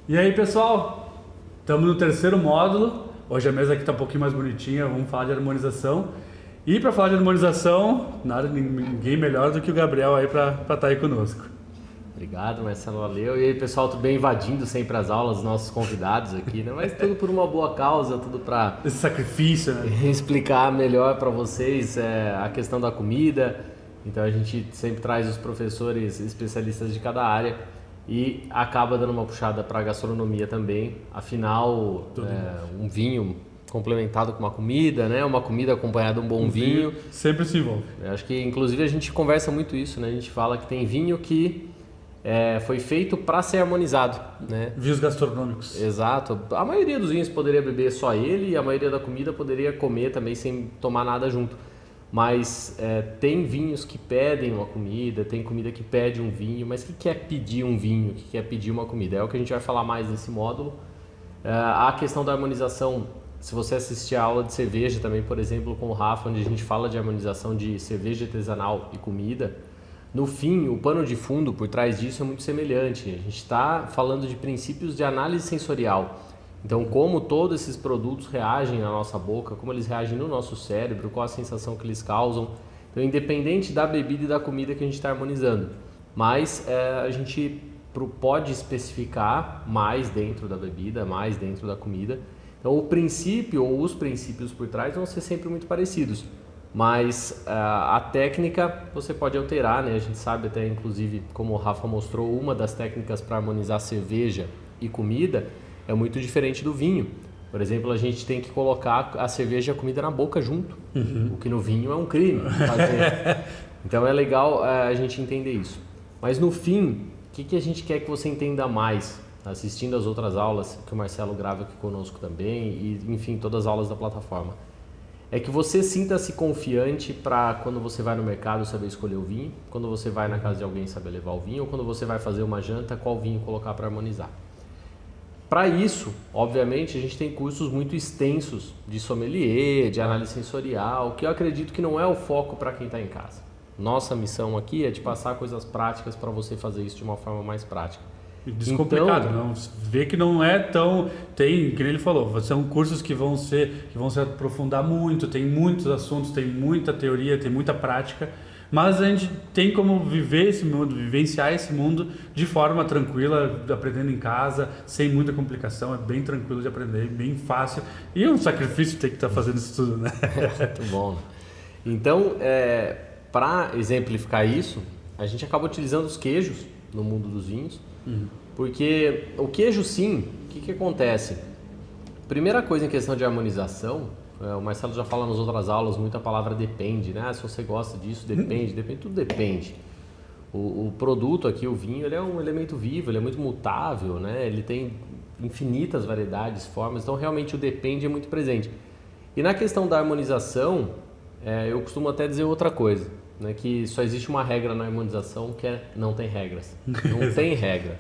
E aí, pessoal? Estamos no terceiro módulo. Hoje a mesa aqui está um pouquinho mais bonitinha. Vamos falar de harmonização. E para falar de harmonização, ninguém melhor do que o Gabriel aí para estar aí conosco. Obrigado, Marcelo, valeu. E aí, pessoal, tudo bem? Invadindo sempre as aulas, nossos convidados aqui, né? Mas tudo por uma boa causa, tudo para esse sacrifício, né? Explicar melhor para vocês a questão da comida. Então a gente sempre traz os professores especialistas de cada área e acaba dando uma puxada para a gastronomia também. Afinal, um vinho complementado com uma comida, né? Uma comida acompanhada de um bom vinho. Sempre se envolve. Eu acho que, inclusive, a gente conversa muito isso, né? A gente fala que tem vinho que foi feito para ser harmonizado, né? Vinhos gastronômicos. Exato. A maioria dos vinhos poderia beber só ele e a maioria da comida poderia comer também sem tomar nada junto. Mas tem vinhos que pedem uma comida, tem comida que pede um vinho, mas o que quer pedir um vinho, o que quer pedir uma comida? É o que a gente vai falar mais nesse módulo. A questão da harmonização, se você assistir a aula de cerveja também, por exemplo, com o Rafa, onde a gente fala de harmonização de cerveja artesanal e comida, no fim, o pano de fundo por trás disso é muito semelhante. A gente está falando de princípios de análise sensorial. Então, como todos esses produtos reagem na nossa boca, como eles reagem no nosso cérebro, qual a sensação que eles causam. Então, independente da bebida e da comida que a gente está harmonizando. Mas a gente pode especificar mais dentro da bebida, mais dentro da comida. Então, o princípio ou os princípios por trás vão ser sempre muito parecidos. Mas a técnica você pode alterar, né? A gente sabe até, inclusive, como o Rafa mostrou, uma das técnicas para harmonizar cerveja e comida é muito diferente do vinho. Por exemplo, a gente tem que colocar a cerveja e a comida na boca junto, o que no vinho é um crime fazer. Então é legal a gente entender isso. Mas no fim, o que a gente quer que você entenda mais, assistindo as outras aulas que o Marcelo grava aqui conosco também, e enfim, todas as aulas da plataforma, é que você sinta-se confiante para quando você vai no mercado saber escolher o vinho, quando você vai na casa de alguém saber levar o vinho, ou quando você vai fazer uma janta, qual vinho colocar para harmonizar. Para isso, obviamente, a gente tem cursos muito extensos de sommelier, de análise sensorial, que eu acredito que não é o foco para quem está em casa. Nossa missão aqui é de passar coisas práticas para você fazer isso de uma forma mais prática. Descomplicado, então, não. Vê que não é tão... Tem, que nem ele falou, são cursos que vão se aprofundar muito, tem muitos assuntos, tem muita teoria, tem muita prática, mas a gente tem como viver esse mundo, vivenciar esse mundo de forma tranquila, aprendendo em casa, sem muita complicação, é bem tranquilo de aprender, bem fácil. E é um sacrifício ter que estar fazendo isso tudo, né? Muito bom. Então, para exemplificar isso, a gente acaba utilizando os queijos no mundo dos vinhos, porque o queijo sim, o que acontece? Primeira coisa em questão de harmonização, o Marcelo já fala nas outras aulas muito a palavra depende, né? Se você gosta disso, depende, tudo depende. O produto aqui, o vinho, ele é um elemento vivo, ele é muito mutável, né? Ele tem infinitas variedades, formas, então realmente o depende é muito presente. E na questão da harmonização, eu costumo até dizer outra coisa, né? Que só existe uma regra na harmonização que é não tem regras. Não tem regra.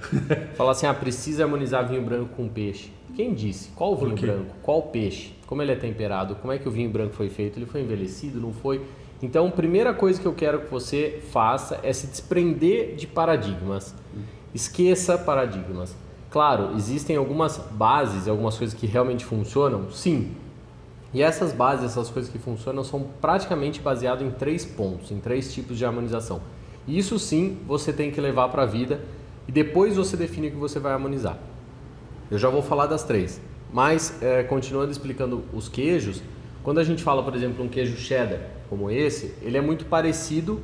Fala assim, precisa harmonizar vinho branco com peixe. Quem disse? Qual vinho branco? Qual peixe? Como ele é temperado? Como é que o vinho branco foi feito? Ele foi envelhecido? Não foi? Então, a primeira coisa que eu quero que você faça é se desprender de paradigmas. Esqueça paradigmas. Claro, existem algumas bases, algumas coisas que realmente funcionam? Sim. E essas bases, essas coisas que funcionam, são praticamente baseadas em 3 pontos, em 3 tipos de harmonização. E isso sim, você tem que levar para a vida e depois você define o que você vai harmonizar. Eu já vou falar das 3. Mas, continuando explicando os queijos, quando a gente fala, por exemplo, um queijo cheddar como esse, ele é muito parecido,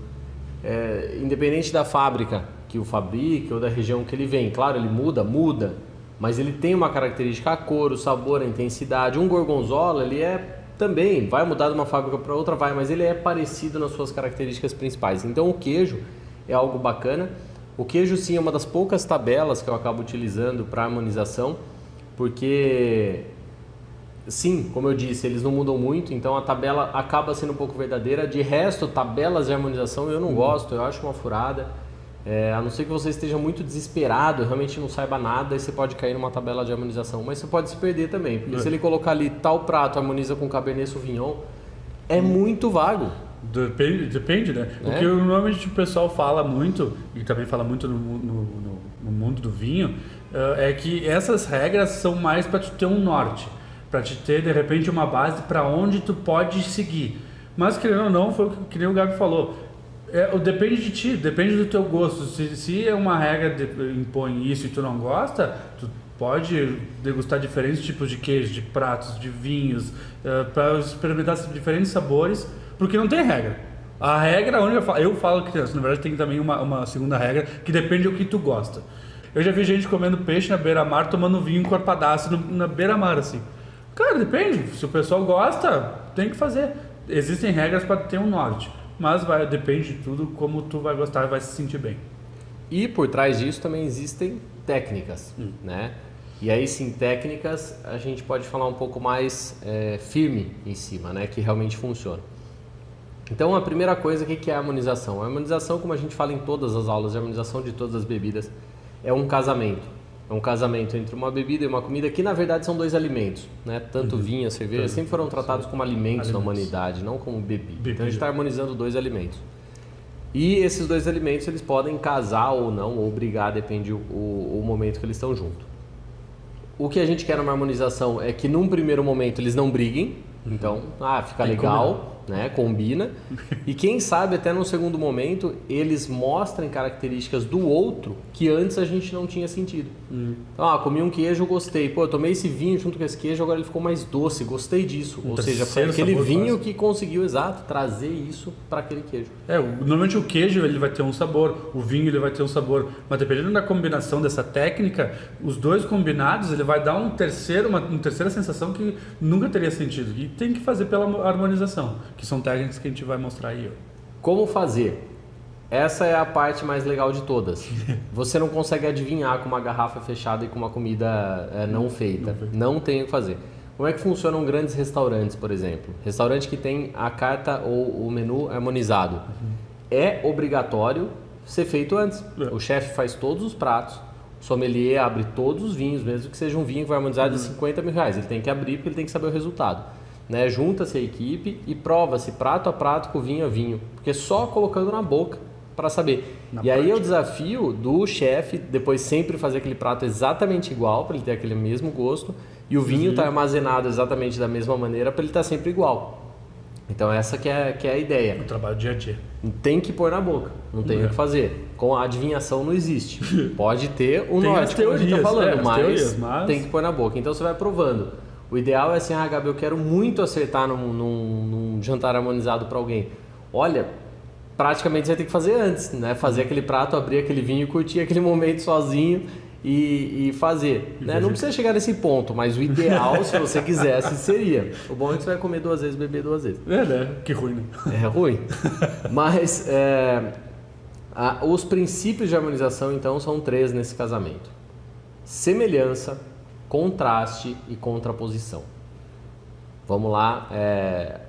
independente da fábrica que o fabrique ou da região que ele vem. Claro, ele muda, mas ele tem uma característica, a cor, o sabor, a intensidade. Um gorgonzola, ele também, vai mudar de uma fábrica para outra, mas ele é parecido nas suas características principais. Então, o queijo é algo bacana. O queijo, sim, é uma das poucas tabelas que eu acabo utilizando para harmonização, porque, sim, como eu disse, eles não mudam muito, então a tabela acaba sendo um pouco verdadeira. De resto, tabelas de harmonização eu não gosto, eu acho uma furada. A não ser que você esteja muito desesperado, realmente não saiba nada, aí você pode cair numa tabela de harmonização, mas você pode se perder também, porque se ele colocar ali tal prato harmoniza com Cabernet Sauvignon, é muito vago. Depende, né? O que normalmente o pessoal fala muito, e também fala muito no mundo do vinho, é que essas regras são mais para tu ter um norte, para te ter de repente uma base para onde tu pode seguir. Mas querendo ou não, foi o que nem o Gabi falou. Depende de ti, depende do teu gosto. Se é uma regra impõe isso e tu não gosta, tu pode degustar diferentes tipos de queijos, de pratos, de vinhos, para experimentar diferentes sabores, porque não tem regra. A regra, eu falo que na verdade tem também uma segunda regra, que depende do que tu gosta. Eu já vi gente comendo peixe na beira-mar, tomando vinho encorpadaço na beira-mar, assim. Cara, depende. Se o pessoal gosta, tem que fazer. Existem regras para ter um norte. Mas depende de tudo, como tu vai gostar e vai se sentir bem. E por trás disso também existem técnicas, né? E aí sim, técnicas a gente pode falar um pouco mais firme em cima, né? Que realmente funciona. Então a primeira coisa, o que é a harmonização? A harmonização, como a gente fala em todas as aulas de harmonização de todas as bebidas, é um casamento. É um casamento entre uma bebida e uma comida que na verdade são dois alimentos, né? Tanto vinho e cerveja sempre foram tratados como alimentos na humanidade, não como bebida. Então a gente está harmonizando dois alimentos. E esses dois alimentos eles podem casar ou não, ou brigar, depende o momento que eles estão juntos. O que a gente quer numa harmonização é que num primeiro momento eles não briguem, então fica legal, né? Combina. E quem sabe até no segundo momento eles mostrem características do outro que antes a gente não tinha sentido. Então, comi um queijo, gostei. Pô, eu tomei esse vinho junto com esse queijo, agora ele ficou mais doce, gostei disso. Ou seja, foi aquele vinho que conseguiu, trazer isso para aquele queijo. Normalmente o queijo ele vai ter um sabor, o vinho ele vai ter um sabor, mas dependendo da combinação dessa técnica, os dois combinados ele vai dar uma terceira sensação que nunca teria sentido. E tem que fazer pela harmonização, que são técnicas que a gente vai mostrar aí. Como fazer? Essa é a parte mais legal de todas. Você não consegue adivinhar com uma garrafa fechada e com uma comida não feita. Não tem o que fazer. Como é que funcionam grandes restaurantes, por exemplo? Restaurante que tem a carta ou o menu harmonizado. É obrigatório ser feito antes. O chefe faz todos os pratos, o sommelier abre todos os vinhos, mesmo que seja um vinho que vai harmonizar de R$50 mil. Ele tem que abrir porque ele tem que saber o resultado. Né? Junta-se a equipe e prova-se prato a prato, com vinho a vinho. Porque só colocando na boca para saber. Aí é o desafio do chefe depois sempre fazer aquele prato exatamente igual, para ele ter aquele mesmo gosto, e o vinho está armazenado exatamente da mesma maneira para ele estar sempre igual. Então essa que é a ideia. O trabalho dia a dia. Tem que pôr na boca, não tem o que fazer. Com a adivinhação não existe. Pode ter o norte, como a gente está falando, mas tem que pôr na boca. Então você vai provando. O ideal é assim, Gabi, eu quero muito acertar num jantar harmonizado para alguém. Olha, praticamente você vai ter que fazer antes, né? Fazer aquele prato, abrir aquele vinho, curtir aquele momento sozinho e fazer. Né? Não precisa chegar nesse ponto, mas o ideal, se você quisesse, seria. O bom é que você vai comer 2 vezes, beber 2 vezes. Né? Que ruim, né? É ruim. Mas os princípios de harmonização, então, são 3 nesse casamento. Semelhança, contraste e contraposição. Vamos lá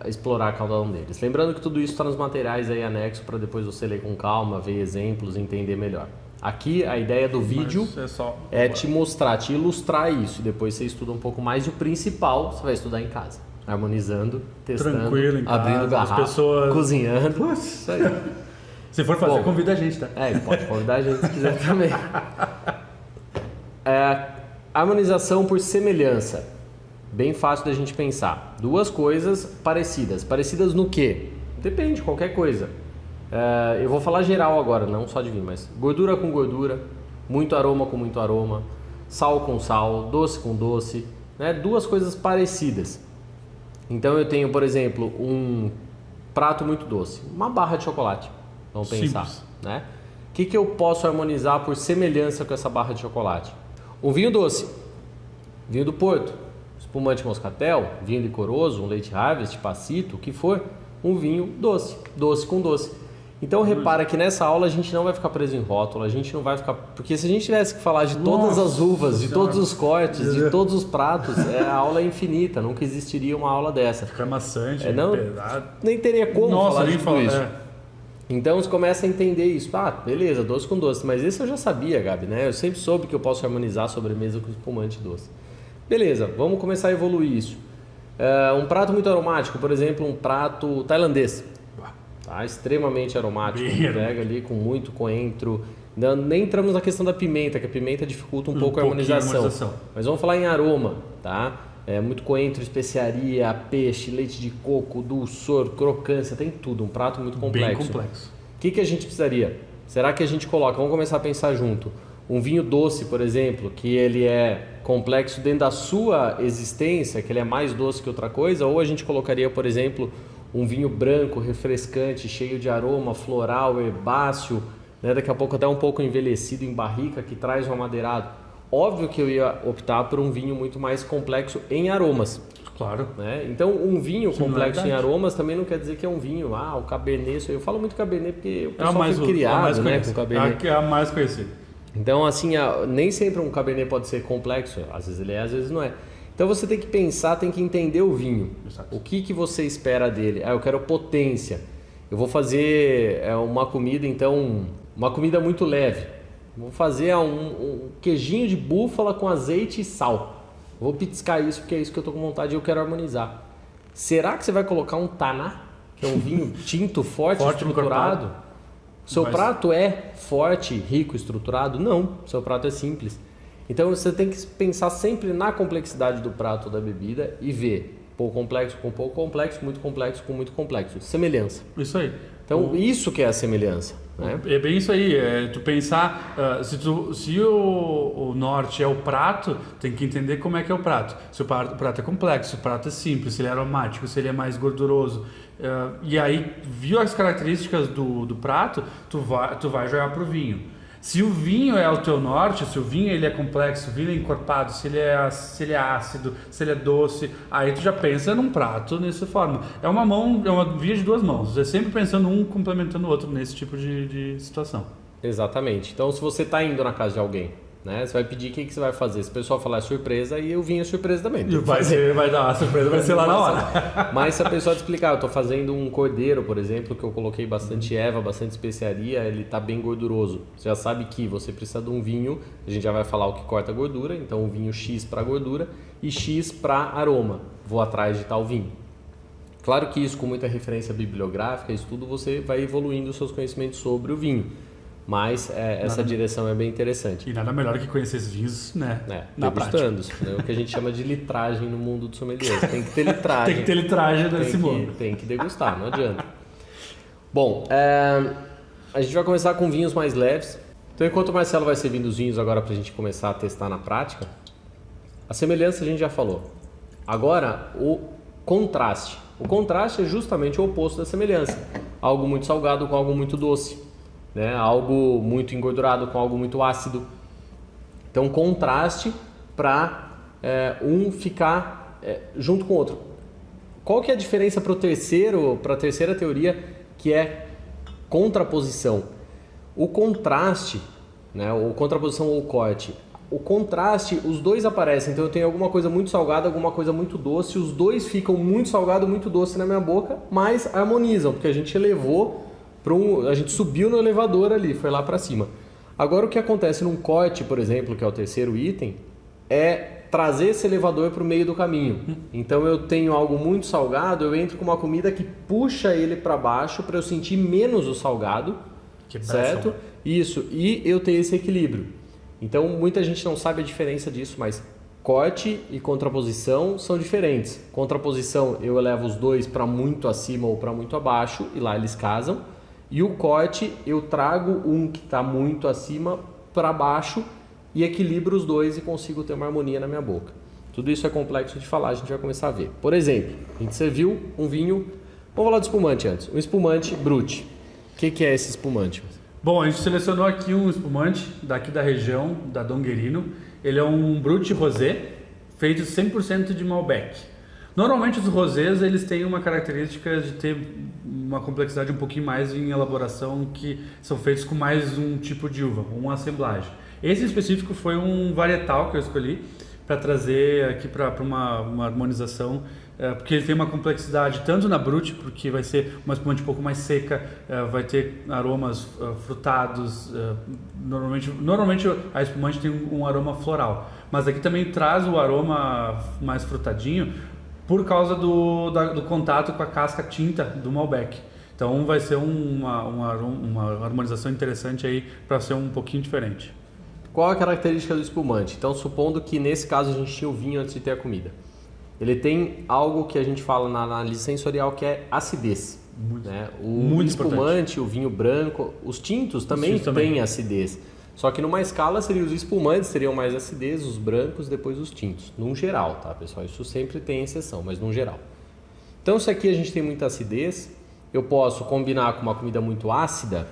explorar cada um deles. Lembrando que tudo isso está nos materiais aí anexo para depois você ler com calma, ver exemplos, entender melhor. Aqui a ideia do vídeo é te mostrar, te ilustrar isso. E depois você estuda um pouco mais. E o principal você vai estudar em casa. Harmonizando, testando, tranquilo, em casa, abrindo garrafa, cozinhando. Isso aí. Se for fazer, convida a gente, tá? Pode convidar a gente se quiser também. Harmonização por semelhança. Bem fácil da gente pensar. 2 coisas parecidas. Parecidas no quê? Depende, qualquer coisa. Eu vou falar geral agora, não só de vinho, mas gordura com gordura, muito aroma com muito aroma, sal com sal, doce com doce, né? 2 coisas parecidas. Então eu tenho, por exemplo, um prato muito doce, uma barra de chocolate. Vamos pensar, né? O que eu posso harmonizar por semelhança com essa barra de chocolate? Um vinho doce, vinho do Porto, espumante moscatel, vinho licoroso, um leite harvest, passito, o que for, um vinho doce, doce com doce. Então repara que nessa aula a gente não vai ficar preso em rótulo, a gente não vai ficar... Porque se a gente tivesse que falar de todas as uvas, de todos os cortes, de todos os pratos, a aula é infinita, nunca existiria uma aula dessa. Fica maçante, pesado. Nem teria como falar de tudo isso. Então você começa a entender isso. Beleza, doce com doce, mas esse eu já sabia, Gabi, né? Eu sempre soube que eu posso harmonizar a sobremesa com espumante doce. Beleza, vamos começar a evoluir isso. Um prato muito aromático, por exemplo, um prato tailandês. Extremamente aromático, pega ali com muito coentro, Nem entramos na questão da pimenta, que a pimenta dificulta um pouco a harmonização. Mas vamos falar em aroma, tá? Muito coentro, especiaria, peixe, leite de coco, dulçor, crocância, tem tudo. Um prato muito complexo. Bem complexo. O que a gente precisaria? Será que a gente coloca, vamos começar a pensar junto, um vinho doce, por exemplo, que ele é complexo dentro da sua existência, que ele é mais doce que outra coisa, ou a gente colocaria, por exemplo, um vinho branco, refrescante, cheio de aroma, floral, herbáceo, né? Daqui a pouco até um pouco envelhecido em barrica, que traz um amadeirado. Óbvio que eu ia optar por um vinho muito mais complexo em aromas. Claro. Né? Então, um vinho complexo em aromas também não quer dizer que é um vinho, o Cabernet. Eu falo muito Cabernet porque o pessoal foi criado, né, com Cabernet. É a mais conhecida. Então, assim, nem sempre um Cabernet pode ser complexo. Às vezes ele é, às vezes não é. Então, você tem que pensar, tem que entender o vinho. Exato. O que você espera dele? Eu quero potência. Eu vou fazer uma comida, então, uma comida muito leve. Vou fazer um queijinho de búfala com azeite e sal. Vou petiscar isso porque é isso que eu estou com vontade e eu quero harmonizar. Será que você vai colocar um Taná, que é um vinho tinto, forte estruturado? Seu prato é forte, rico, estruturado? Não, seu prato é simples. Então você tem que pensar sempre na complexidade do prato ou da bebida e ver pouco complexo com pouco complexo, muito complexo com muito complexo. Semelhança. Isso aí. Então isso que é a semelhança. Né? É bem isso aí, tu pensar, se o norte é o prato, tem que entender como é que é o prato. Se o prato é complexo, se o prato é simples, se ele é aromático, se ele é mais gorduroso. E aí, viu as características do prato, tu vai jogar pro vinho. Se o vinho é o teu norte, se o vinho ele é complexo, se o vinho é encorpado, se ele é ácido, se ele é doce, aí tu já pensa num prato nessa forma. É uma via de duas mãos, é sempre pensando um complementando o outro nesse tipo de situação. Exatamente. Então, se você está indo na casa de alguém, né, você vai pedir o que você vai fazer. Se o pessoal falar surpresa, aí o vinho é surpresa também. Vai dar uma surpresa, vai ser lá na hora. Mas se a pessoa te explicar, eu estou fazendo um cordeiro, por exemplo, que eu coloquei bastante erva, bastante especiaria, ele está bem gorduroso. Você já sabe que você precisa de um vinho, a gente já vai falar o que corta a gordura, então um vinho X para gordura e X para aroma. Vou atrás de tal vinho. Claro que isso, com muita referência bibliográfica, estudo, você vai evoluindo os seus conhecimentos sobre o vinho. Mas essa direção é bem interessante. E nada melhor que conhecer esses vinhos, né? Na prática. Né? O que a gente chama de litragem no mundo do sommelier. Tem que ter litragem. Tem que ter litragem nesse mundo. Tem que degustar, não adianta. Bom, a gente vai começar com vinhos mais leves. Então, enquanto o Marcelo vai servindo os vinhos agora para a gente começar a testar na prática, a semelhança a gente já falou. Agora, o contraste. O contraste é justamente o oposto da semelhança. Algo muito salgado com algo muito doce. Né? Algo muito engordurado com algo muito ácido. Então, contraste para um ficar junto com o outro. Qual que é a diferença para a terceira teoria, que é contraposição? O contraste, né? Ou contraposição ou corte. O contraste, os dois aparecem. Então, eu tenho alguma coisa muito salgada, alguma coisa muito doce. Os dois ficam muito salgado, muito doce na minha boca, mas harmonizam, porque a gente elevou a gente subiu no elevador ali, foi lá para cima. Agora o que acontece num corte, por exemplo, que é o terceiro item, é trazer esse elevador para o meio do caminho. Então eu tenho algo muito salgado, eu entro com uma comida que puxa ele para baixo para eu sentir menos o salgado, certo? Isso, e eu tenho esse equilíbrio. Então muita gente não sabe a diferença disso, mas corte e contraposição são diferentes. Contraposição eu elevo os dois para muito acima ou para muito abaixo e lá eles casam. E o corte, eu trago um que está muito acima para baixo e equilibro os dois e consigo ter uma harmonia na minha boca. Tudo isso é complexo de falar, a gente vai começar a ver. Por exemplo, a gente serviu um vinho... Vamos falar de espumante antes. Um espumante Brut. O que é esse espumante? Bom, a gente selecionou aqui um espumante daqui da região, da Donguerino. Ele é um Brut Rosé, feito 100% de Malbec. Normalmente os rosés eles têm uma característica de ter uma complexidade um pouquinho mais em elaboração, que são feitos com mais um tipo de uva, uma assemblagem. Esse específico foi um varietal que eu escolhi para trazer aqui para uma harmonização, porque ele tem uma complexidade tanto na Brut, porque vai ser uma espumante um pouco mais seca, vai ter aromas frutados, normalmente a espumante tem um aroma floral, mas aqui também traz o aroma mais frutadinho, por causa do contato com a casca tinta do Malbec. Então vai ser uma harmonização interessante aí para ser um pouquinho diferente. Qual a característica do espumante? Então, supondo que nesse caso a gente tinha o vinho antes de ter a comida. Ele tem algo que a gente fala na análise sensorial que é acidez. Né? O espumante, importante. O vinho branco, os tintos também têm acidez. Só que numa escala seria os espumantes seriam mais acidez, os brancos, depois os tintos. Num geral, tá, pessoal? Isso sempre tem exceção, mas num geral. Então, se aqui a gente tem muita acidez, eu posso combinar com uma comida muito ácida,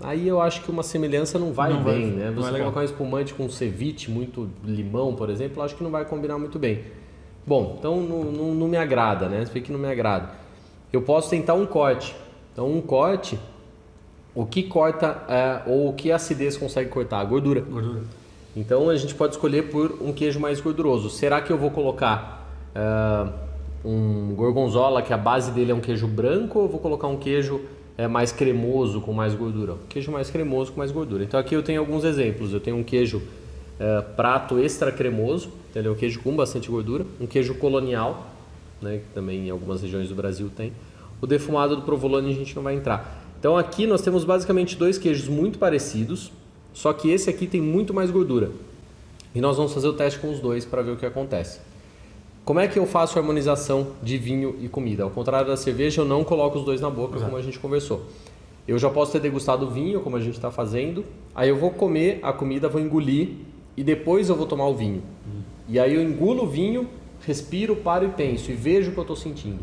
aí eu acho que uma semelhança não vai bem, né? Você colocar um espumante com ceviche, muito limão, por exemplo, eu acho que não vai combinar muito bem. Bom, então não me agrada, né? Você vê que não me agrada. Eu posso tentar um corte. Então, um corte, o que corta ou o que a acidez consegue cortar? A gordura. Então, a gente pode escolher por um queijo mais gorduroso. Será que eu vou colocar um gorgonzola, que a base dele é um queijo branco, ou eu vou colocar um queijo mais cremoso, com mais gordura? Queijo mais cremoso com mais gordura. Então, aqui eu tenho alguns exemplos. Eu tenho um queijo prato extra cremoso, entendeu? Um queijo com bastante gordura. Um queijo colonial, né, que também em algumas regiões do Brasil tem. O defumado do provolone a gente não vai entrar. Então aqui nós temos basicamente dois queijos muito parecidos, só que esse aqui tem muito mais gordura. E nós vamos fazer o teste com os dois para ver o que acontece. Como é que eu faço a harmonização de vinho e comida? Ao contrário da cerveja, eu não coloco os dois na boca, como a gente conversou. Eu já posso ter degustado o vinho, como a gente está fazendo, aí eu vou comer a comida, vou engolir e depois eu vou tomar o vinho. E aí eu engulo o vinho, respiro, paro e penso e vejo o que eu estou sentindo.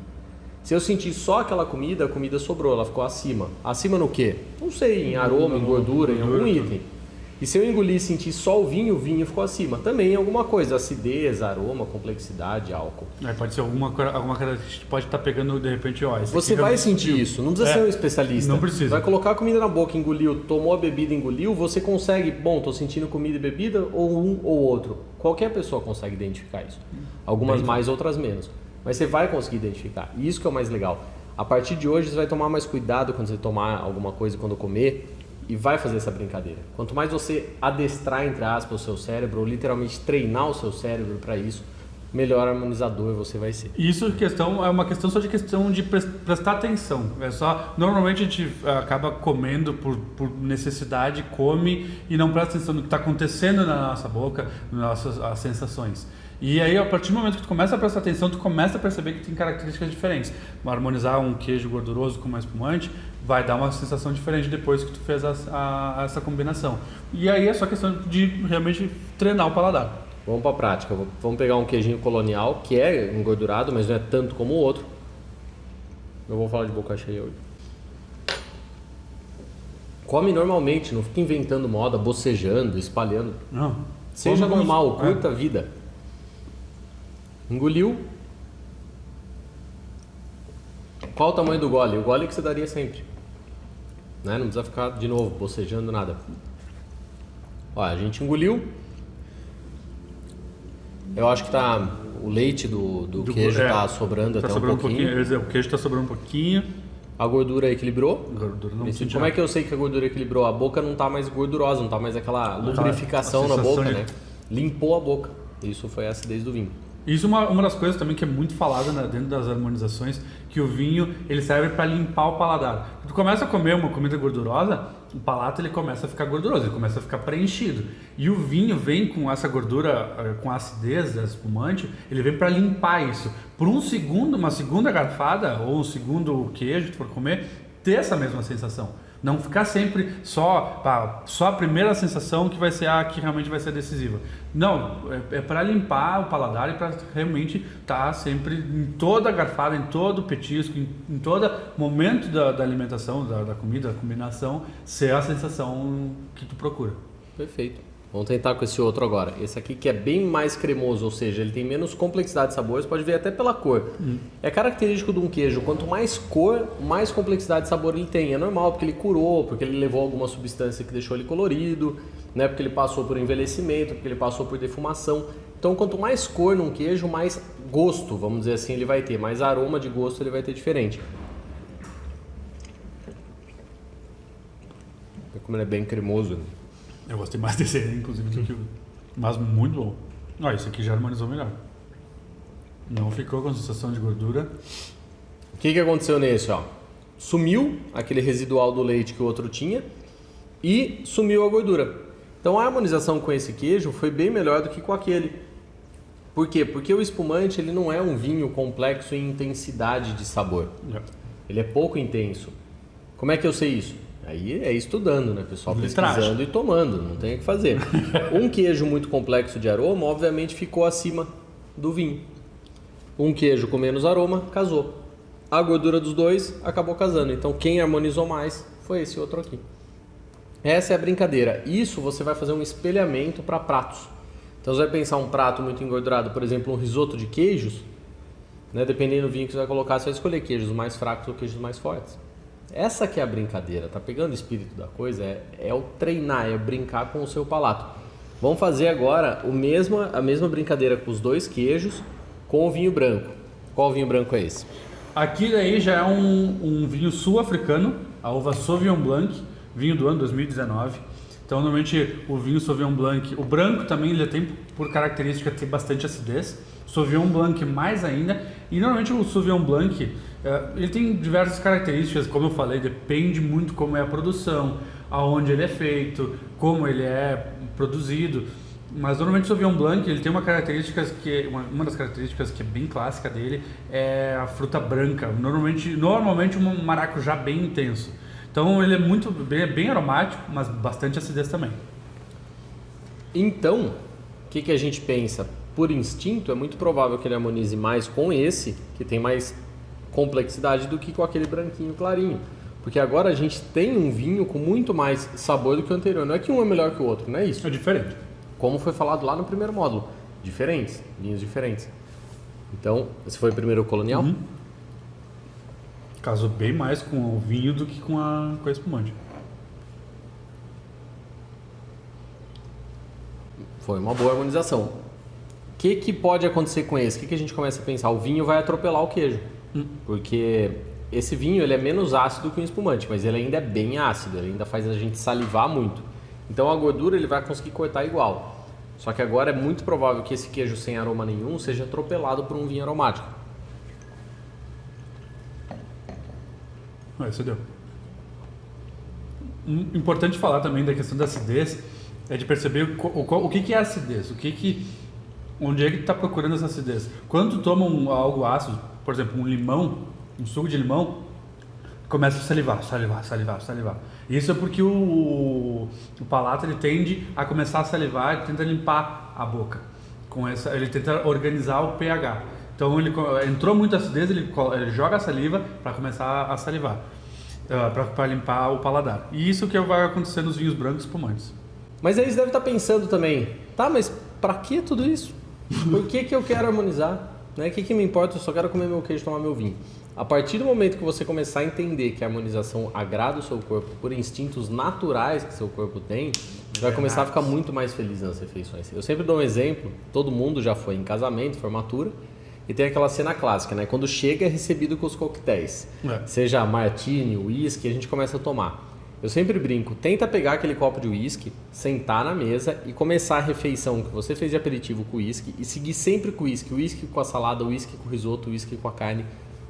Se eu sentir só aquela comida, a comida sobrou, ela ficou acima. Acima no quê? Não sei, em aroma, em gordura, em algum item. E se eu engolir e sentir só o vinho ficou acima. Também em alguma coisa, acidez, aroma, complexidade, álcool. Pode ser alguma característica, pode estar pegando de repente, você vai sentir isso, não precisa ser um especialista. Não precisa. Vai colocar a comida na boca, engoliu, tomou a bebida, engoliu, você consegue, estou sentindo comida e bebida, ou um ou outro. Qualquer pessoa consegue identificar isso. Algumas mais, outras menos. Mas você vai conseguir identificar. E isso que é o mais legal. A partir de hoje, você vai tomar mais cuidado quando você tomar alguma coisa, quando comer, e vai fazer essa brincadeira. Quanto mais você adestrar, entre aspas, o seu cérebro, ou literalmente treinar o seu cérebro para isso, melhor harmonizador você vai ser. Isso é uma questão só de questão de prestar atenção. Normalmente a gente acaba comendo por necessidade, come e não presta atenção no que está acontecendo na nossa boca, nas nossas sensações. E aí, a partir do momento que tu começa a prestar atenção, tu começa a perceber que tem características diferentes. Harmonizar um queijo gorduroso com mais espumante vai dar uma sensação diferente depois que tu fez essa combinação. E aí é só questão de realmente treinar o paladar. Vamos para a prática. Vamos pegar um queijinho colonial, que é engordurado, mas não é tanto como o outro. Eu vou falar de boca cheia hoje. Come normalmente, não fica inventando moda, bocejando, espalhando. Não. Seja normal, curta a vida. Engoliu. Qual o tamanho do gole? O gole que você daria sempre. Né? Não precisa ficar de novo bocejando nada. Ó, a gente engoliu. Eu acho que o leite do queijo está sobrando até um pouquinho. O queijo está sobrando um pouquinho. A gordura equilibrou. Como é que eu sei que a gordura equilibrou? A boca não está mais gordurosa, não está mais aquela lubrificação na boca, né? Limpou a boca. Isso foi a acidez do vinho. Isso é uma das coisas também que é muito falada dentro das harmonizações, que o vinho ele serve para limpar o paladar. Tu começa a comer uma comida gordurosa, o palato ele começa a ficar gorduroso, ele começa a ficar preenchido. E o vinho vem com essa gordura, com a acidez da espumante, ele vem para limpar isso. Por uma segunda garfada ou um segundo queijo que tu for comer, ter essa mesma sensação. Não ficar sempre só a primeira sensação que vai ser a que realmente vai ser decisiva. Não, é para limpar o paladar e para realmente estar sempre em toda a garfada, em todo o petisco, em todo momento da alimentação, da comida, da combinação, ser a sensação que tu procura. Perfeito. Vamos tentar com esse outro agora. Esse aqui que é bem mais cremoso, ou seja, ele tem menos complexidade de sabor, você pode ver até pela cor. É característico de um queijo, quanto mais cor, mais complexidade de sabor ele tem. É normal, porque ele curou, porque ele levou alguma substância que deixou ele colorido, né? Porque ele passou por envelhecimento, porque ele passou por defumação. Então, quanto mais cor num queijo, mais gosto, vamos dizer assim, ele vai ter. Mais aroma de gosto ele vai ter diferente. Como ele é bem cremoso. Eu gostei mais desse aí, inclusive, do que o... Mas muito bom. Ó, esse aqui já harmonizou melhor. Não ficou com sensação de gordura. O que aconteceu nesse, ó? sumiu aquele residual do leite que o outro tinha e sumiu a gordura. Então a harmonização com esse queijo foi bem melhor do que com aquele. Por quê? Porque o espumante ele não é um vinho complexo em intensidade de sabor. Ele é pouco intenso. Como é que eu sei isso? Aí é estudando, né, pessoal? Pesquisando e tomando, não tem o que fazer. Um queijo muito complexo de aroma, obviamente, ficou acima do vinho. Um queijo com menos aroma, casou. A gordura dos dois acabou casando. Então, quem harmonizou mais foi esse outro aqui. Essa é a brincadeira. Isso você vai fazer um espelhamento para pratos. Então, você vai pensar um prato muito engordurado, por exemplo, um risoto de queijos, né? Dependendo do vinho que você vai colocar, você vai escolher queijos mais fracos ou queijos mais fortes. Essa que é a brincadeira, tá pegando o espírito da coisa? É o treinar, é brincar com o seu palato. Vamos fazer agora a mesma brincadeira com os dois queijos, com o vinho branco. Qual vinho branco é esse? Aqui daí já é um vinho sul-africano, a uva Sauvignon Blanc, vinho do ano 2019. Então, normalmente o vinho Sauvignon Blanc, o branco também ele tem por característica ter bastante acidez. Sauvignon Blanc mais ainda. E normalmente o Sauvignon Blanc, ele tem diversas características, como eu falei, depende muito como é a produção, aonde ele é feito, como ele é produzido. Mas normalmente o Sauvignon Blanc ele tem uma das características que é bem clássica dele é a fruta branca. Normalmente um maracujá bem intenso. Então ele é bem aromático, mas bastante acidez também. Então, o que a gente pensa? Por instinto, é muito provável que ele harmonize mais com esse, que tem mais complexidade, do que com aquele branquinho clarinho. Porque agora a gente tem um vinho com muito mais sabor do que o anterior. Não é que um é melhor que o outro, não é isso? É diferente. Como foi falado lá no primeiro módulo. Diferentes, vinhos diferentes. Então, esse foi o primeiro colonial? Uhum. Casou bem mais com o vinho do que com a espumante. Foi uma boa harmonização. O que pode acontecer com esse? O que a gente começa a pensar? O vinho vai atropelar o queijo. Porque esse vinho ele é menos ácido que o espumante, mas ele ainda é bem ácido, ele ainda faz a gente salivar muito. Então a gordura ele vai conseguir cortar igual. Só que agora é muito provável que esse queijo sem aroma nenhum seja atropelado por um vinho aromático. Isso deu. Importante falar também da questão da acidez é de perceber o que é acidez, onde é que tu está procurando essa acidez. Quando tu toma algo ácido, por exemplo, um limão, um suco de limão, começa a salivar. Isso é porque o palato ele tende a começar a salivar e tenta limpar a boca. Ele tenta organizar o pH. Então ele entrou muita acidez, ele joga a saliva para começar a salivar, para limpar o paladar. E isso que vai acontecer nos vinhos brancos espumantes. Mas aí você deve estar pensando também, tá, mas para que tudo isso? Por que eu quero harmonizar? Né? O que me importa? Eu só quero comer meu queijo e tomar meu vinho. A partir do momento que você começar a entender que a harmonização agrada o seu corpo por instintos naturais que seu corpo tem, você vai começar a ficar muito mais feliz nas refeições. Eu sempre dou um exemplo, todo mundo já foi em casamento, formatura, e tem aquela cena clássica, né? Quando chega é recebido com os coquetéis. Seja martini, uísque, a gente começa a tomar. Eu sempre brinco, tenta pegar aquele copo de uísque, sentar na mesa e começar a refeição que você fez de aperitivo com uísque e seguir sempre com uísque. Uísque com a salada, uísque com o risoto, uísque com a carne.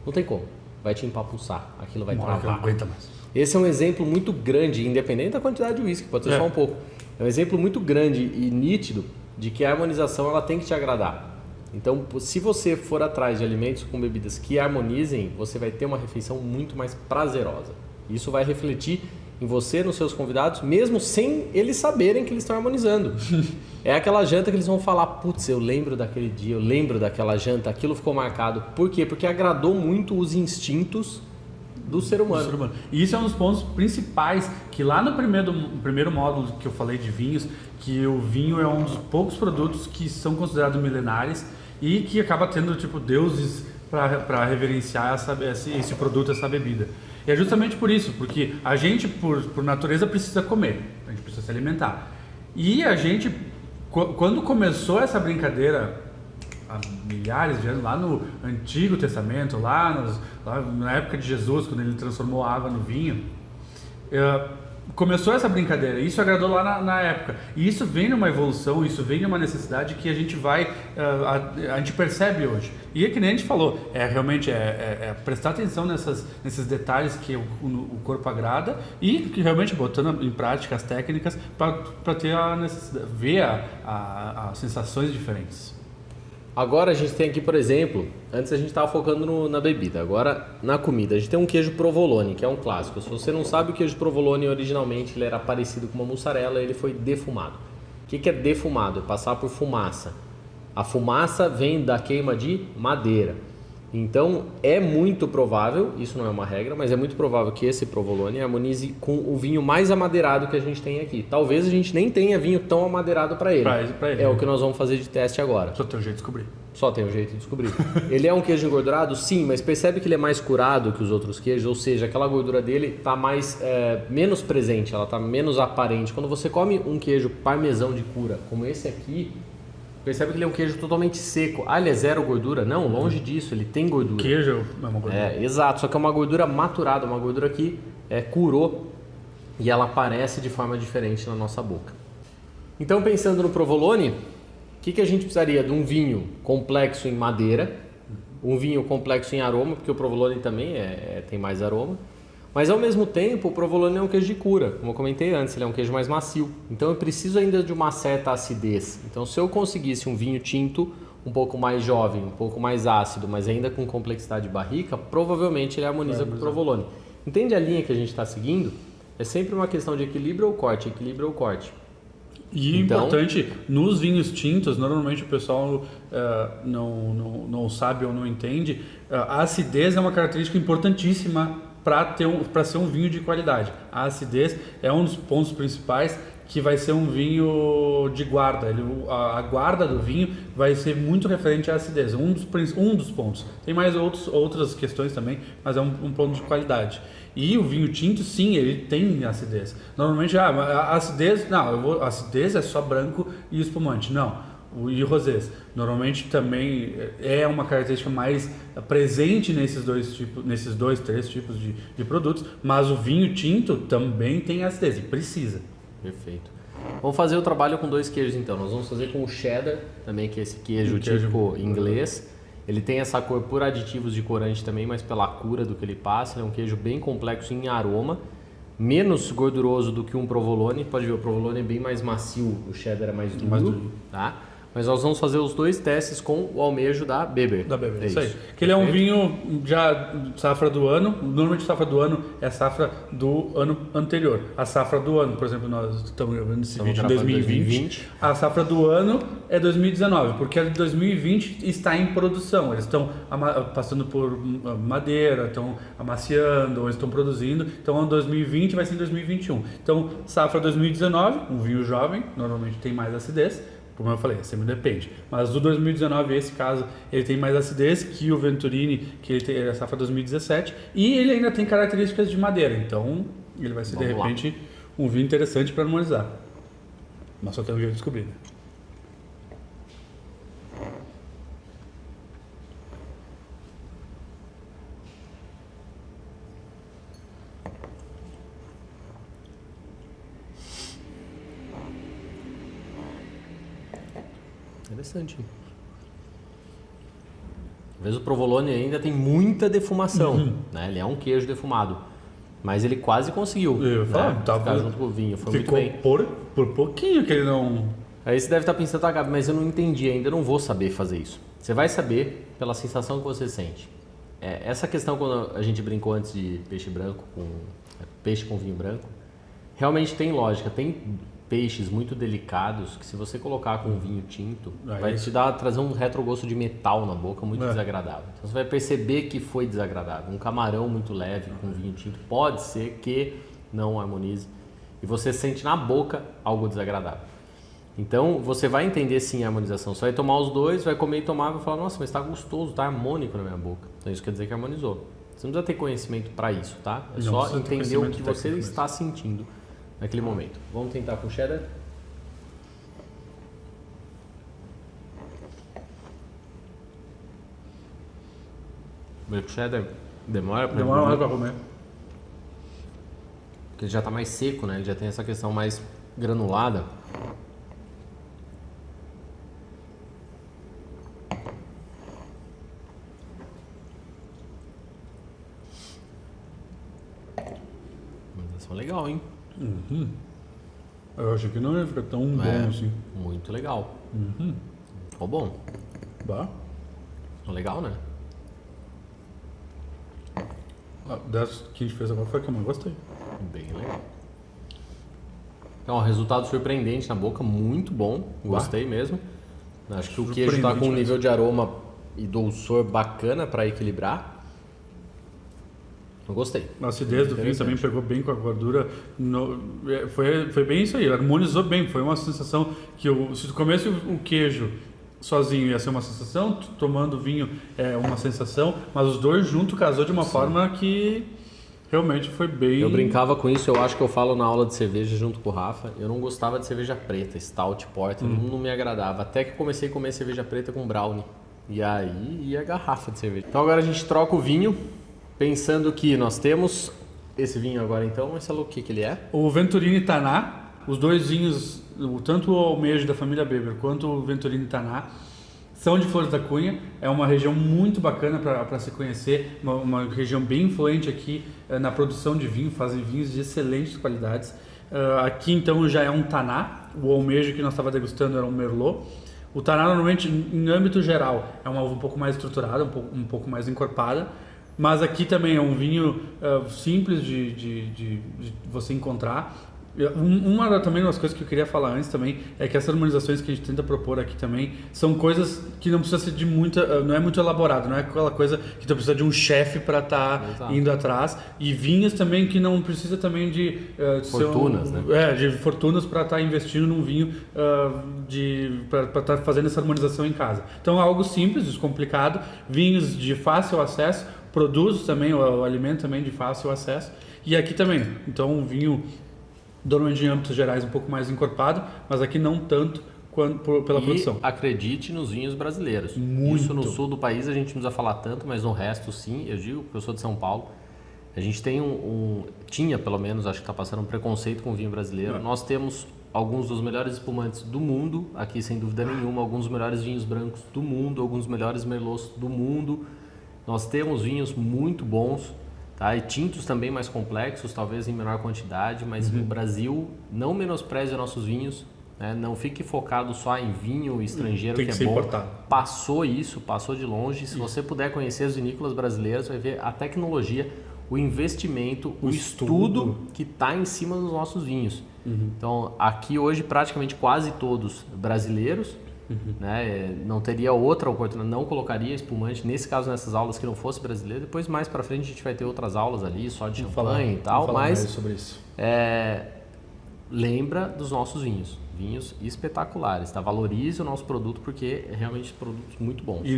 Não tem como. Vai te empapuçar. Aquilo vai travar. Não aguenta mais. Esse é um exemplo muito grande, independente da quantidade de uísque, pode ser só um pouco. É um exemplo muito grande e nítido de que a harmonização ela tem que te agradar. Então, se você for atrás de alimentos com bebidas que harmonizem, você vai ter uma refeição muito mais prazerosa. Isso vai refletir em você, nos seus convidados, mesmo sem eles saberem que eles estão harmonizando. É aquela janta que eles vão falar, putz, eu lembro daquele dia, eu lembro daquela janta, aquilo ficou marcado. Por quê? Porque agradou muito os instintos do ser humano. E isso é um dos pontos principais, que lá no primeiro módulo que eu falei de vinhos, que o vinho é um dos poucos produtos que são considerados milenares e que acaba tendo tipo deuses para reverenciar esse produto, essa bebida. E é justamente por isso, porque a gente, por natureza, precisa comer, a gente precisa se alimentar. E a gente, quando começou essa brincadeira, há milhares de anos, lá no Antigo Testamento, lá na época de Jesus, quando ele transformou a água no vinho, começou essa brincadeira, isso agradou lá na época. E isso vem numa evolução, isso vem numa necessidade que a gente vai, a gente percebe hoje. E é que nem a gente falou, realmente prestar atenção nesses detalhes que o corpo agrada e que realmente botando em prática as técnicas para ter a necessidade, ver as sensações diferentes. Agora a gente tem aqui, por exemplo, antes a gente estava focando na bebida, agora na comida. A gente tem um queijo provolone, que é um clássico. Se você não sabe, o queijo provolone originalmente ele era parecido com uma mussarela, ele foi defumado. O que é defumado? É passar por fumaça. A fumaça vem da queima de madeira. Então é muito provável, isso não é uma regra, mas é muito provável que esse provolone harmonize com o vinho mais amadeirado que a gente tem aqui. Talvez a gente nem tenha vinho tão amadeirado para ele. Pra ele. É o que nós vamos fazer de teste agora. Só tem um jeito de descobrir. Só tem um jeito de descobrir. Ele é um queijo engordurado? Sim, mas percebe que ele é mais curado que os outros queijos, ou seja, aquela gordura dele está menos presente, ela está menos aparente. Quando você come um queijo parmesão de cura, como esse aqui, percebe que ele é um queijo totalmente seco. Ah, ele é zero gordura? Não, longe disso, ele tem gordura. Queijo é uma gordura. Exato, só que é uma gordura maturada, uma gordura que curou e ela aparece de forma diferente na nossa boca. Então, pensando no provolone, o que a gente precisaria? De um vinho complexo em madeira, um vinho complexo em aroma, porque o provolone também tem mais aroma, mas ao mesmo tempo o provolone é um queijo de cura, como eu comentei antes, ele é um queijo mais macio, então eu preciso ainda de uma certa acidez. Então se eu conseguisse um vinho tinto um pouco mais jovem, um pouco mais ácido, mas ainda com complexidade de barrica, provavelmente ele harmoniza com o provolone. Entende a linha que a gente está seguindo? É sempre uma questão de equilíbrio ou corte, equilíbrio ou corte. E então, importante, nos vinhos tintos, normalmente o pessoal não sabe ou não entende, a acidez é uma característica importantíssima para ser um vinho de qualidade. A acidez é um dos pontos principais que vai ser um vinho de guarda. A guarda do vinho vai ser muito referente à acidez, um dos pontos. Tem mais outras questões também, mas é um ponto de qualidade. E o vinho tinto, sim, ele tem acidez. Normalmente, a acidez, acidez é só branco e espumante. Não, e rosés. Normalmente também é uma característica mais presente nesses três tipos de produtos, mas o vinho tinto também tem acidez e precisa. Perfeito. Vamos fazer o trabalho com dois queijos então. Nós vamos fazer com o cheddar, também que é esse queijo típico inglês. Ele tem essa cor por aditivos de corante também, mas pela cura do que ele passa. Ele é um queijo bem complexo em aroma, menos gorduroso do que um provolone. Pode ver, o provolone é bem mais macio, o cheddar é mais duro. Tá? Mas nós vamos fazer os dois testes com o almejo da Beber. Da Beber, isso aí. Que ele é um vinho já safra do ano. Normalmente a safra do ano é a safra do ano anterior. A safra do ano, por exemplo, nós estamos gravando esse vídeo em 2020. A safra do ano é 2019, porque a de 2020 está em produção. Eles estão passando por madeira, estão amaciando, ou estão produzindo. Então, 2020 vai ser em 2021. Então, safra 2019, um vinho jovem, normalmente tem mais acidez. Como eu falei, sempre depende. Mas do 2019, esse caso, ele tem mais acidez que o Venturini, que ele tem a safra 2017. E ele ainda tem características de madeira. Então, ele vai ser, de repente, um vinho interessante para harmonizar. Mas só tem um jeito de descobrir, né? Interessante. Talvez o provolone ainda tem muita defumação, né? Ele é um queijo defumado, mas ele quase conseguiu ficar junto com o vinho. Foi muito bem. Por pouquinho que ele não... Aí você deve estar pensando, Gabi, mas eu não entendi ainda, eu não vou saber fazer isso. Você vai saber pela sensação que você sente. Essa questão, quando a gente brincou antes de peixe com vinho branco, realmente tem lógica. Tem peixes muito delicados que se você colocar com vinho tinto, vai trazer um retrogosto de metal na boca muito desagradável. Então você vai perceber que foi desagradável. Um camarão muito leve com vinho tinto pode ser que não harmonize e você sente na boca algo desagradável. Então você vai entender sim a harmonização. Você vai tomar os dois, vai comer e tomar e vai falar, nossa, mas está gostoso, está harmônico na minha boca. Então isso quer dizer que harmonizou. Você não precisa ter conhecimento para isso, tá? É só entender o que você está sentindo naquele momento. Vamos tentar com cheddar? O cheddar demora mais para comer. porque ele já está mais seco, né? Ele já tem essa questão mais granulada. Mas legal, hein? Eu acho que não ia ficar tão bom assim. Muito legal. Ficou bom. Bah. Legal, né? Das que a gente fez agora foi a que eu mais gostei. Bem legal. Então, resultado surpreendente na boca, muito bom. Gostei mesmo. Acho que o queijo está com um nível de aroma e dulçor bacana para equilibrar. Eu gostei. A acidez do vinho também pegou bem com a gordura. Foi bem isso aí, harmonizou bem. Foi uma sensação que se tu comesse o queijo sozinho ia ser uma sensação, tomando vinho é uma sensação, mas os dois juntos casou de uma forma que realmente foi bem... Eu brincava com isso, eu acho que eu falo na aula de cerveja junto com o Rafa, eu não gostava de cerveja preta, stout, porter, não me agradava. Até que comecei a comer cerveja preta com brownie. E aí ia a garrafa de cerveja. Então agora a gente troca o vinho, pensando que nós temos esse vinho agora então, Marcelo, o que ele é? O Venturini Taná, os dois vinhos, tanto o Almejo da família Beber quanto o Venturini Taná, são de Flores da Cunha. É uma região muito bacana para se conhecer, uma região bem influente aqui na produção de vinho, fazem vinhos de excelentes qualidades. Aqui então já é um Taná, o Almejo que nós estávamos degustando era um Merlot. O Taná normalmente, em âmbito geral, é uma uva um pouco mais estruturada, um pouco mais encorpada, mas aqui também é um vinho simples de você encontrar. Também das coisas que eu queria falar antes também é que essas harmonizações que a gente tenta propor aqui também são coisas que não precisa ser de muita, não é muito elaborado, não é aquela coisa que tu precisa de um chefe para estar indo atrás, e vinhos também que não precisa também de fortunas, né? De fortunas para estar investindo num vinho para estar fazendo essa harmonização em casa. Então é algo simples, descomplicado, vinhos de fácil acesso, produtos também, o alimento também de fácil acesso, e aqui também, então um vinho normalmente em âmbitos gerais um pouco mais encorpado, mas aqui não tanto pela produção. Acredite nos vinhos brasileiros. Muito. Isso no sul do país a gente não precisa falar tanto, mas no resto sim, eu digo porque eu sou de São Paulo. A gente tem tinha pelo menos, acho que está passando um preconceito com o vinho brasileiro. Nós temos alguns dos melhores espumantes do mundo, aqui sem dúvida nenhuma, alguns dos melhores vinhos brancos do mundo, alguns dos melhores merlots do mundo. Nós temos vinhos muito bons. Tá? E tintos também mais complexos, talvez em menor quantidade, mas o Brasil não menospreze nossos vinhos, né? Não fique focado só em vinho estrangeiro que é bom. Importado. Passou de longe. Se você puder conhecer as vinícolas brasileiras, vai ver a tecnologia, o investimento, o estudo que está em cima dos nossos vinhos. Então, aqui hoje praticamente quase todos brasileiros. Né? Não teria outra oportunidade, não colocaria espumante, nesse caso nessas aulas que não fosse brasileiro. Depois mais para frente a gente vai ter outras aulas ali, só de champanhe e tal, mas sobre isso. Lembra dos nossos vinhos espetaculares, tá? Valorize o nosso produto porque é realmente produtos muito bons. E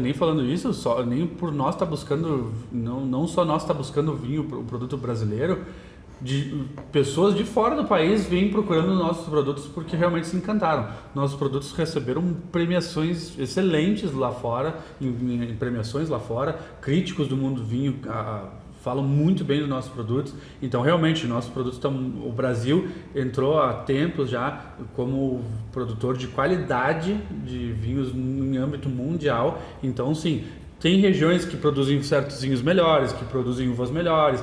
nem falando isso, nem por nós estar buscando, não só nós estar buscando vinho, o produto brasileiro, de pessoas de fora do país vêm procurando nossos produtos porque realmente se encantaram. Nossos produtos receberam premiações excelentes lá fora, em premiações lá fora, críticos do mundo do vinho falam muito bem dos nossos produtos. Então realmente nossos produtos o Brasil entrou há tempos já como produtor de qualidade de vinhos em âmbito mundial. Então sim, tem regiões que produzem certos vinhos melhores, que produzem uvas melhores,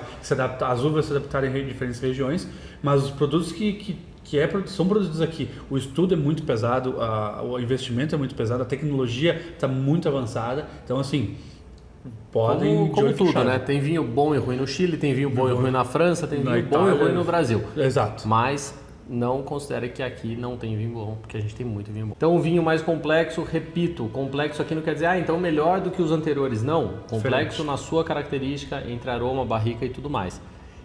as uvas se adaptarem em diferentes regiões, mas os produtos que são produzidos aqui, o estudo é muito pesado, o investimento é muito pesado, a tecnologia está muito avançada, então assim, podem... Como tudo, né? Tem vinho bom e ruim no Chile, tem vinho bom e ruim na França, tem vinho bom e ruim no Brasil. Exato. Mas não considere que aqui não tem vinho bom, porque a gente tem muito vinho bom. Então o vinho mais complexo, repito, complexo aqui não quer dizer, então melhor do que os anteriores, não. Complexo na sua característica, entre aroma, barrica e tudo mais.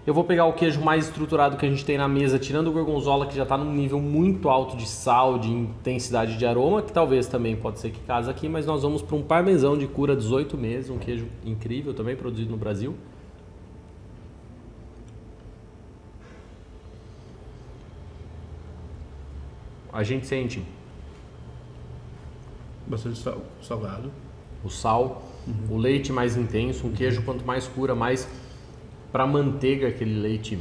Eu vou pegar o queijo mais estruturado que a gente tem na mesa, tirando o gorgonzola, que já está num nível muito alto de sal, de intensidade de aroma, que talvez também pode ser que case aqui, mas nós vamos para um parmesão de cura 18 meses, um queijo incrível, também produzido no Brasil. A gente sente bastante salgado, o sal, o leite mais intenso, um queijo quanto mais cura, mais para manteiga aquele leite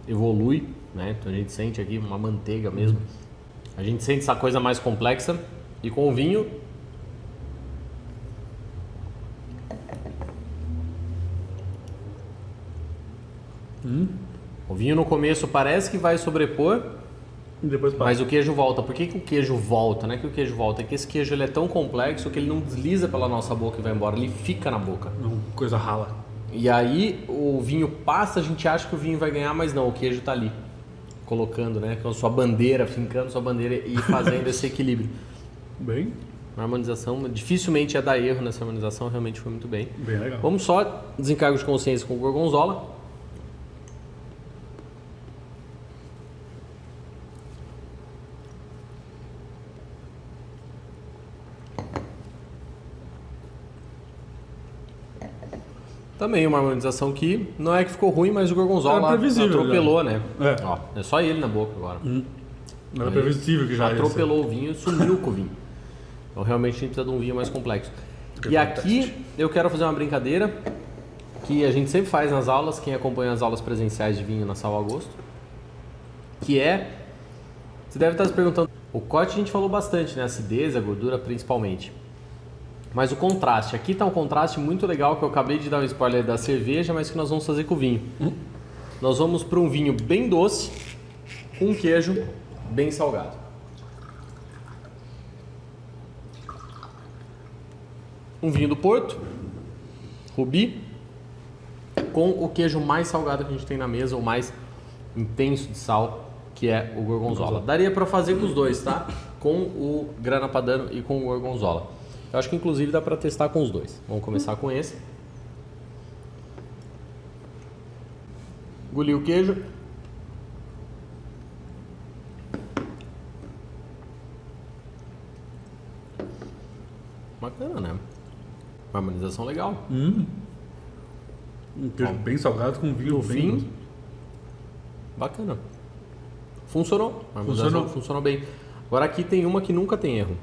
evolui, né? Então a gente sente aqui uma manteiga mesmo. A gente sente essa coisa mais complexa e com o vinho o vinho no começo parece que vai sobrepor, E depois passa. mas o queijo volta. Por que o queijo volta? Não é que o queijo volta, é que esse queijo ele é tão complexo que ele não desliza pela nossa boca e vai embora, ele fica na boca. Não, coisa rala. E aí o vinho passa, a gente acha que o vinho vai ganhar, mas não, o queijo tá ali, colocando, né, com a sua bandeira, fincando sua bandeira e fazendo esse equilíbrio. Bem A harmonização, dificilmente ia dar erro nessa harmonização, realmente foi muito bem. legal. Vamos só desencargo de consciência com o gorgonzola. Também uma harmonização que não é que ficou ruim, mas o gorgonzola Era previsível, atropelou, né? É. Ó, é só ele na boca agora. Não era previsível que já ia Atropelou o vinho, sumiu com o vinho. Então realmente a gente precisa de um vinho mais complexo. E aqui eu quero fazer uma brincadeira que a gente sempre faz nas aulas, quem acompanha as aulas presenciais de vinho na Sal Agosto, que é, você deve estar se perguntando, o corte a gente falou bastante, né? Acidez, a gordura principalmente. Mas o contraste, aqui está um contraste muito legal que eu acabei de dar um spoiler da cerveja, mas que nós vamos fazer com o vinho. Nós vamos para um vinho bem doce, com um queijo bem salgado. Um vinho do Porto, Rubi, com o queijo mais salgado que a gente tem na mesa, o mais intenso de sal, que é o gorgonzola. Daria para fazer com os dois, tá? Com o Grana Padano e com o gorgonzola. Eu acho que inclusive dá para testar com os dois. Vamos começar com esse. Engolir o queijo. Bacana, né? Uma harmonização legal. Um queijo bem salgado com vinho No bem fim, doce. bacana. Funcionou. A harmonização funcionou bem. Agora aqui tem uma que nunca tem erro.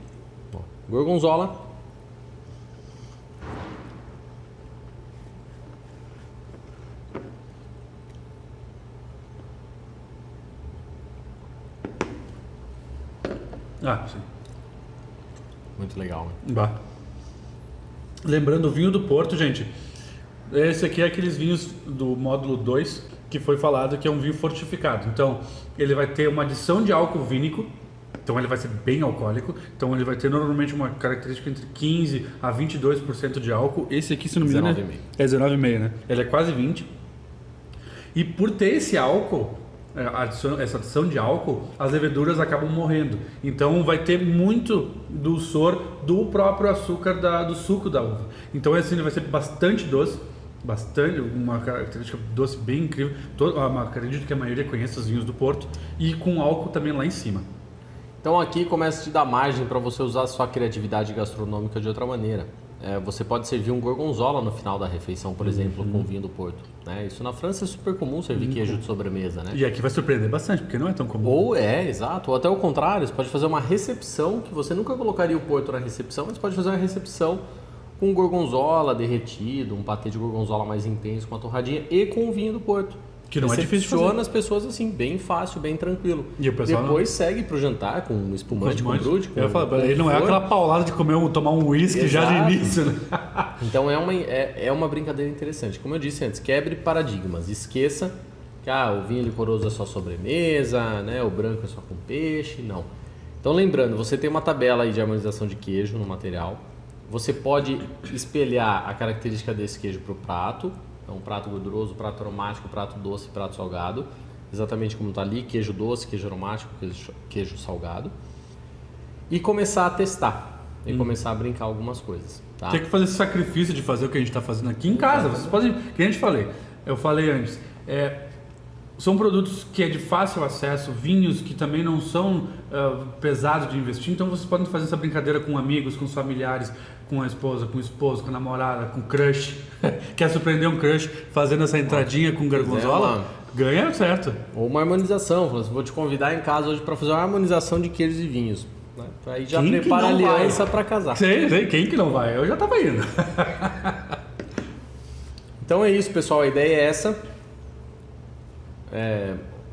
Ó, gorgonzola. Ah, sim. Muito legal, né? Bah. Lembrando, o vinho do Porto, gente, esse aqui é aqueles vinhos do módulo 2 que foi falado que é um vinho fortificado. Então, ele vai ter uma adição de álcool vínico, então ele vai ser bem alcoólico. Então, ele vai ter normalmente uma característica entre 15 a 22% de álcool. Esse aqui, se não me engano, é 19,5, né? Ele é quase 20. E por ter esse álcool, essa adição de álcool, as leveduras acabam morrendo. Então vai ter muito do sor do próprio açúcar do suco da uva. Então assim, ele vai ser bastante doce, uma característica doce bem incrível. Acredito que a maioria conhece os vinhos do Porto, e com álcool também lá em cima. Então aqui começa a te dar margem para você usar a sua criatividade gastronômica de outra maneira. Você pode servir um gorgonzola no final da refeição, por exemplo, com vinho do Porto. Né? Isso na França é super comum, servir queijo de sobremesa, né? E aqui vai surpreender bastante, porque não é tão comum. Ou exato. Ou até o contrário, você pode fazer uma recepção, que você nunca colocaria o Porto na recepção, mas pode fazer uma recepção com gorgonzola derretido, um patê de gorgonzola mais intenso, com uma torradinha e com o vinho do Porto. Que não é difícil de Recepciona fazer. as pessoas assim, bem fácil, bem tranquilo. E o pessoal depois segue pro jantar com um espumante, com brute. Eu falo, ele não é aquela paulada de tomar um uísque já de início, né? Então é uma brincadeira interessante. Como eu disse antes, quebre paradigmas. Esqueça que o vinho licoroso é só sobremesa, né? O branco é só com peixe. Não. Então lembrando, você tem uma tabela aí de harmonização de queijo no material. Você pode espelhar a característica desse queijo para o prato. Então, prato gorduroso, prato aromático, prato doce, prato salgado. Exatamente como está ali, queijo doce, queijo aromático, queijo salgado. E começar a testar. E começar a brincar algumas coisas. Tá? Tem que fazer esse sacrifício de fazer o que a gente está fazendo aqui em casa. Vocês podem, que a gente eu falei antes, são produtos que é de fácil acesso, vinhos que também não são pesados de investir, então vocês podem fazer essa brincadeira com amigos, com os familiares, com a esposa, com o esposo, com a namorada, com o crush. Quer surpreender um crush fazendo essa entradinha com gorgonzola? Ganha certo. Ou uma harmonização, vou te convidar em casa hoje para fazer uma harmonização de queijos e vinhos. Né? Aí já Quem prepara a aliança para casar. Sei, quem que não vai? Eu já tava indo. Então é isso, pessoal, a ideia é essa.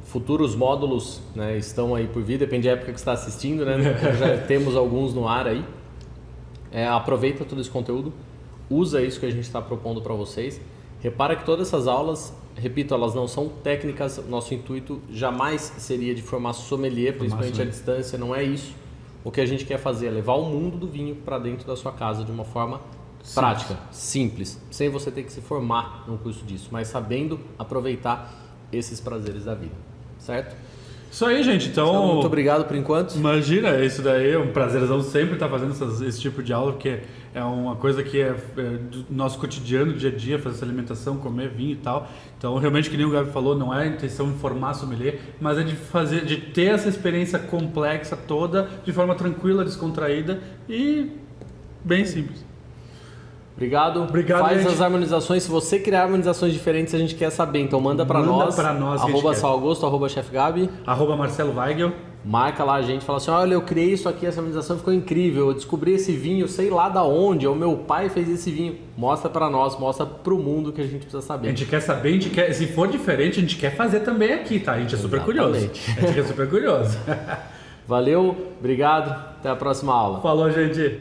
futuros módulos, né, estão aí por vir, depende da época que você está assistindo, né? Já temos alguns no ar aí. Aproveita todo esse conteúdo, usa isso que a gente está propondo para vocês. Repara que todas essas aulas, repito, elas não são técnicas, nosso intuito jamais seria de formar sommelier, principalmente à distância, não é isso. O que a gente quer fazer é levar o mundo do vinho para dentro da sua casa de uma forma prática, simples, sem você ter que se formar num curso disso, mas sabendo aproveitar esses prazeres da vida, certo? Isso aí, gente. Então, muito obrigado por enquanto. Imagina, isso daí é um prazerzão sempre estar fazendo esse tipo de aula, porque é uma coisa que é do nosso cotidiano, dia a dia, fazer essa alimentação, comer vinho e tal. Então, realmente, que nem o Gabi falou, não é a intenção de formar sommelier, mas é de ter essa experiência complexa toda, de forma tranquila, descontraída e bem simples. Obrigado. Faz gente. As harmonizações. Se você criar harmonizações diferentes, a gente quer saber. Então manda para nós. @salaugusto, @chefgabi, @Marcelo Weigel. Marca lá a gente, fala assim, olha, eu criei isso aqui, essa harmonização ficou incrível, eu descobri esse vinho, sei lá da onde, ou meu pai fez esse vinho. Mostra para nós, mostra pro mundo que a gente precisa saber. A gente quer saber, se for diferente, a gente quer fazer também aqui, tá? A gente é super curioso. A gente é super curioso. Valeu, obrigado, até a próxima aula. Falou, gente.